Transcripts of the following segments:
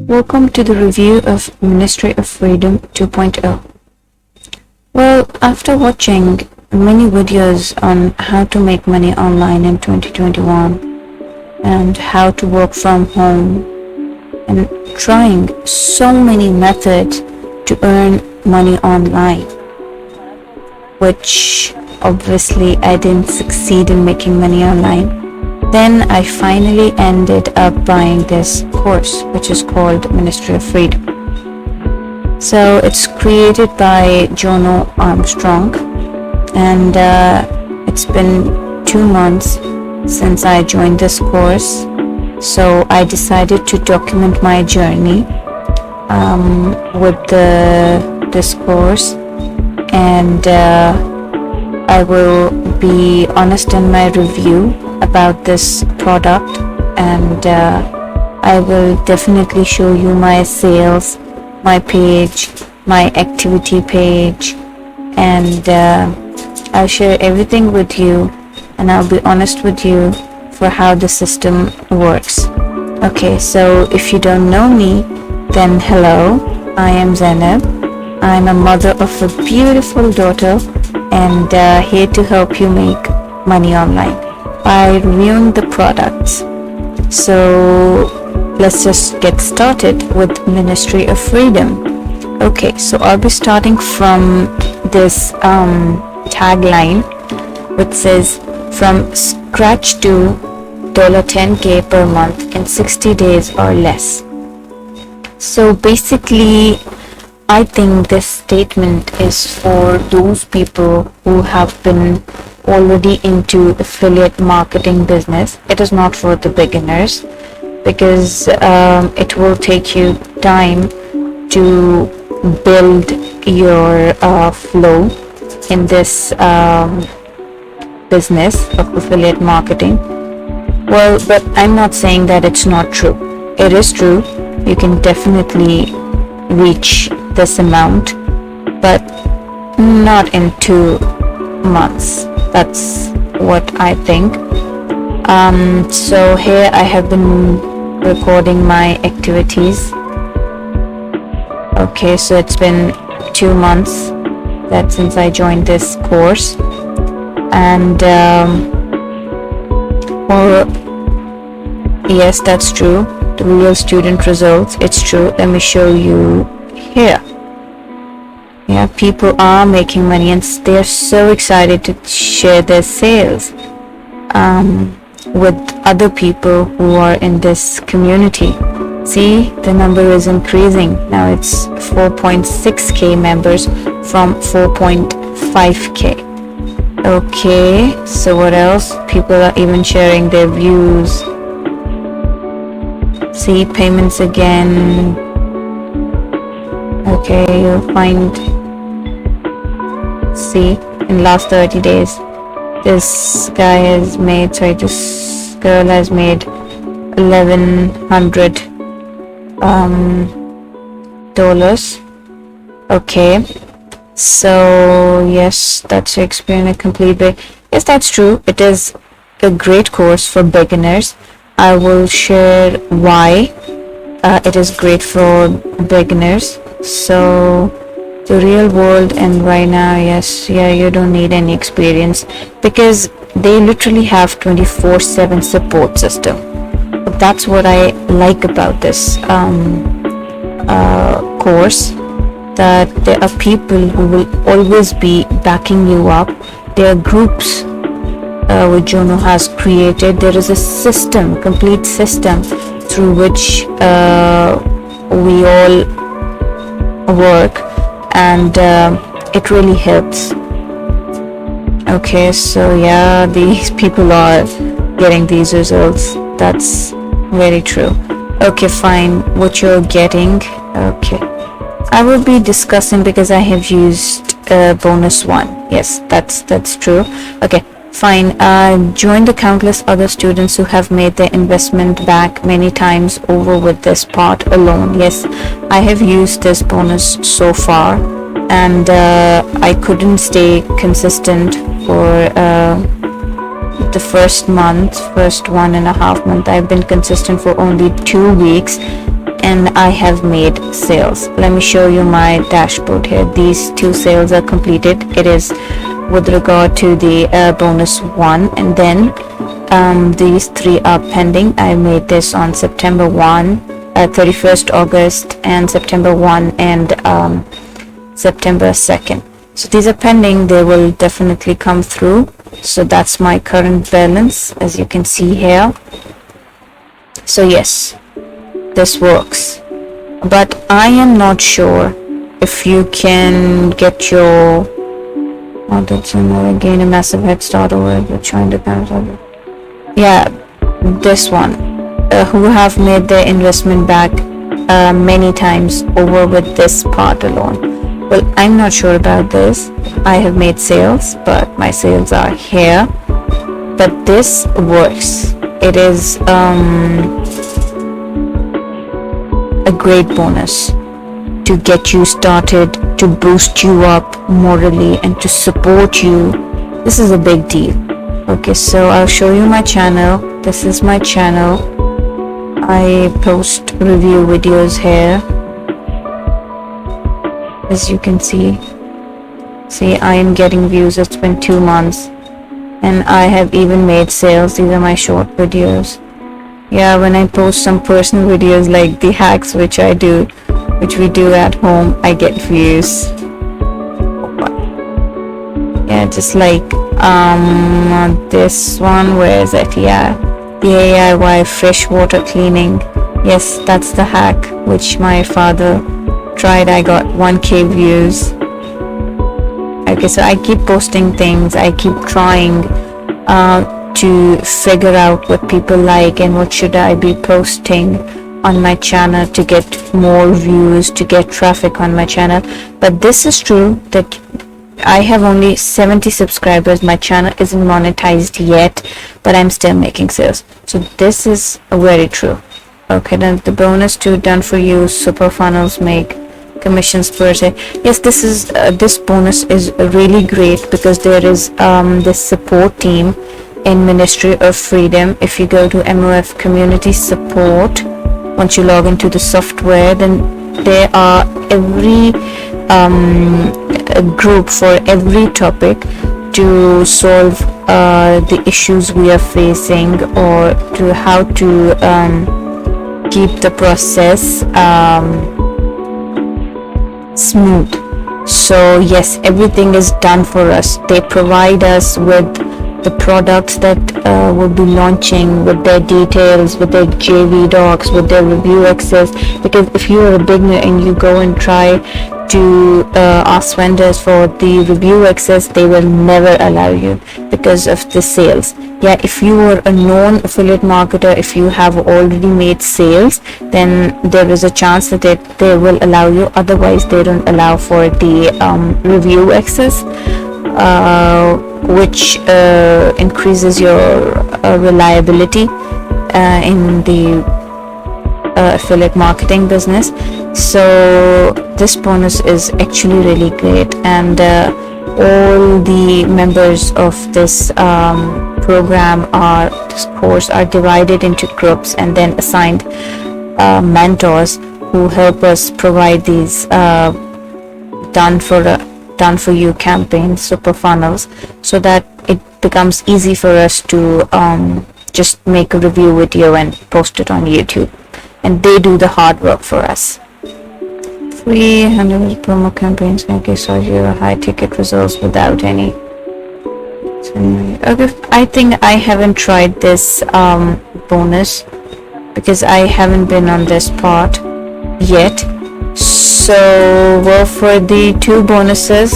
Welcome to the review of Ministry of Freedom 2.0. Well, after watching many videos on how to make money online in 2021 and how to work from home and trying so many methods to earn money online, which obviously I didn't succeed in making money online. Then I finally ended up buying this course, which is called Ministry of Freedom. So it's created by Jono Armstrong, and it's been 2 months since I joined this course. So I decided to document my journey with this course, and I will be honest in my review about this product, and I will definitely show you my sales, my page, my activity page, and I'll share everything with you, and I'll be honest with you for how the system works. Okay, so if you don't know me, then hello, I am Zainab. I'm a mother of a beautiful daughter, and here to help you make money online by reviewing the products. So let's just get started with Ministry of Freedom. Okay, so I'll be starting from this tagline, which says from scratch to $10K per month in 60 days or less. So basically, I think this statement is for those people who have been already into affiliate marketing business. It is not for the beginners, because it will take you time to build your flow in this business of affiliate marketing. Well, but I'm not saying that it's not true. It is true. You can definitely reach this amount, but not in 2 months. That's what I think. So here I have been recording my activities. Okay, so it's been 2 months that since I joined this course, and yes, that's true. The real student results, it's true. Let me show you here. Yeah, people are making money, and they're so excited to share their sales with other people who are in this community. See, the number is increasing. Now it's 4.6K members from 4.5K. Okay, so what else? People are even sharing their views. See, payments again. Okay, you'll find, see, in last 30 days, this girl has made $1,100 dollars. Okay, so yes, that's your experience a complete way. Yes, that's true. It is a great course for beginners. I will share why it is great for beginners. So the real world, and right now, yes, yeah, you don't need any experience, because they literally have 24/7 support system. But that's what I like about this course, that there are people who will always be backing you up. There are groups which Jono has created. There is a system, complete system, through which we all work, and it really helps. Okay, so yeah, these people are getting these results. That's very true. Okay, fine. What you're getting? Okay, I will be discussing because I have used bonus one. Yes, that's true. Okay, fine. Join the countless other students who have made their investment back many times over with this part alone. Yes, I have used this bonus so far, and I couldn't stay consistent for the first 1.5 months. I've been consistent for only 2 weeks, and I have made sales. Let me show you my dashboard here. These 2 sales are completed. It is with regard to the bonus 1, and then these 3 are pending. I made this on September 1, 31st August, and September 1 and September 2nd. So these are pending. They will definitely come through. So that's my current balance, as you can see here. So yes, this works, but I am not sure if you can get your that's again a massive head start over the trying to kind of, yeah, this one who have made their investment back many times over with this part alone. Well, I'm not sure about this. I have made sales, but my sales are here, but this works. It is a great bonus to get you started, to boost you up morally, and to support you. This is a big deal. Okay, so I'll show you my channel. This is my channel. I post review videos here, as you can see. I am getting views. It's been 2 months, and I have even made sales. These are my short videos. Yeah, when I post some personal videos like the hacks which we do at home, I get views. Yeah, just like this one. Where is it? Yeah, the DIY freshwater cleaning. Yes, that's the hack which my father tried. I got 1k views. Okay, so I keep posting things. I keep trying to figure out what people like and what should I be posting on my channel to get more views, to get traffic on my channel. But this is true that I have only 70 subscribers. My channel isn't monetized yet, but I'm still making sales. So this is very true. Okay, then the bonus 2 done for you. Super funnels make commissions per se. Yes, this is this bonus is really great because there is this support team in Ministry of Freedom. If you go to MOF community support, once you log into the software, then there are every group for every topic to solve the issues we are facing, or to how to keep the process smooth. So yes, everything is done for us. They provide us with the products that will be launching, with their details, with their JV docs, with their review access. Because if you are a beginner and you go and try to ask vendors for the review access, they will never allow you because of the sales. Yeah, if you are a known affiliate marketer, if you have already made sales, then there is a chance that they will allow you. Otherwise, they don't allow for the review access, which increases your reliability in the affiliate marketing business. So this bonus is actually really great, and all the members of this program this course are divided into groups and then assigned mentors who help us provide these done for you campaigns, super funnels, so that it becomes easy for us to just make a review video and post it on YouTube, and they do the hard work for us. 300 promo campaigns can give you high ticket results without any. Okay, I think I haven't tried this bonus because I haven't been on this part yet. So well, for the 2 bonuses,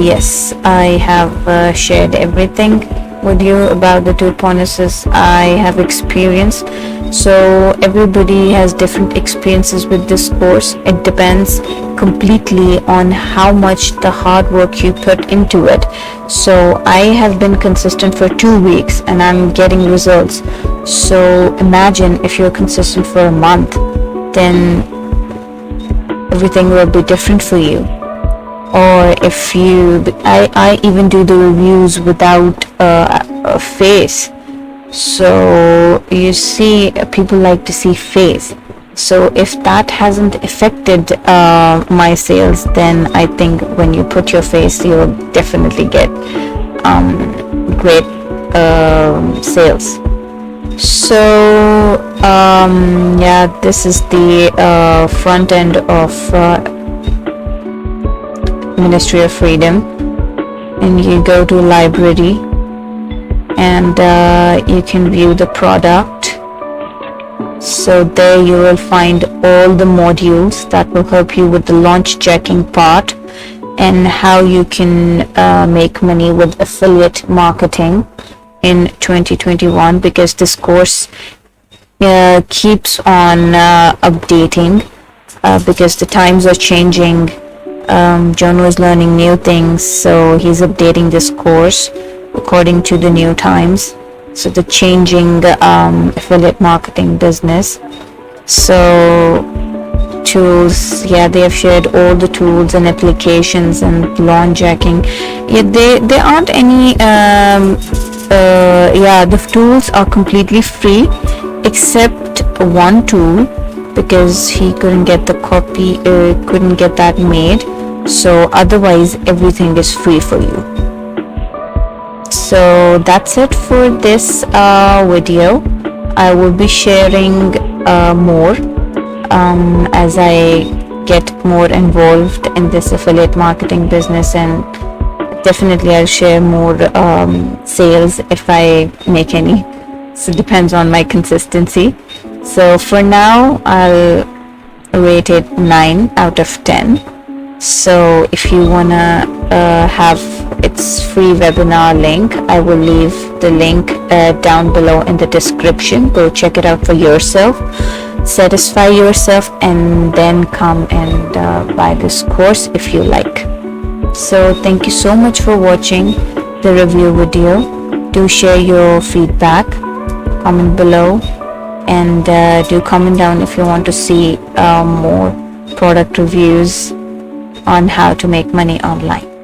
yes, I have shared everything with you about the 2 bonuses I have experienced. So everybody has different experiences with this course. It depends completely on how much the hard work you put into it. So I have been consistent for 2 weeks and I'm getting results. So imagine if you're consistent for a month, then everything will be different for you. Or if I even do the reviews without a face. So you see, people like to see face. So if that hasn't affected my sales, then I think when you put your face, you'll definitely get great sales. So yeah, this is the front end of Ministry of Freedom, and you go to library and you can view the product. So there you will find all the modules that will help you with the launch jacking part and how you can make money with affiliate marketing in 2021, because this course keeps on updating because the times are changing. Jono is learning new things, so he's updating this course according to the new times. So the changing affiliate marketing business. So tools, yeah, they have shared all the tools and applications and launch jacking. Yeah, there aren't any yeah, the tools are completely free except one tool, because he couldn't get the copy, couldn't get that made. So otherwise everything is free for you. So that's it for this video. I will be sharing more as I get more involved in this affiliate marketing business, and definitely I'll share more sales if I make any. So it depends on my consistency. So for now I'll rate it 9 out of 10. So if you wanna have its free webinar link, I will leave the link down below in the description. Go check it out for yourself, satisfy yourself, and then come and buy this course if you like. So thank you so much for watching the review video. Do share your feedback, comment below, and do comment down if you want to see more product reviews on how to make money online.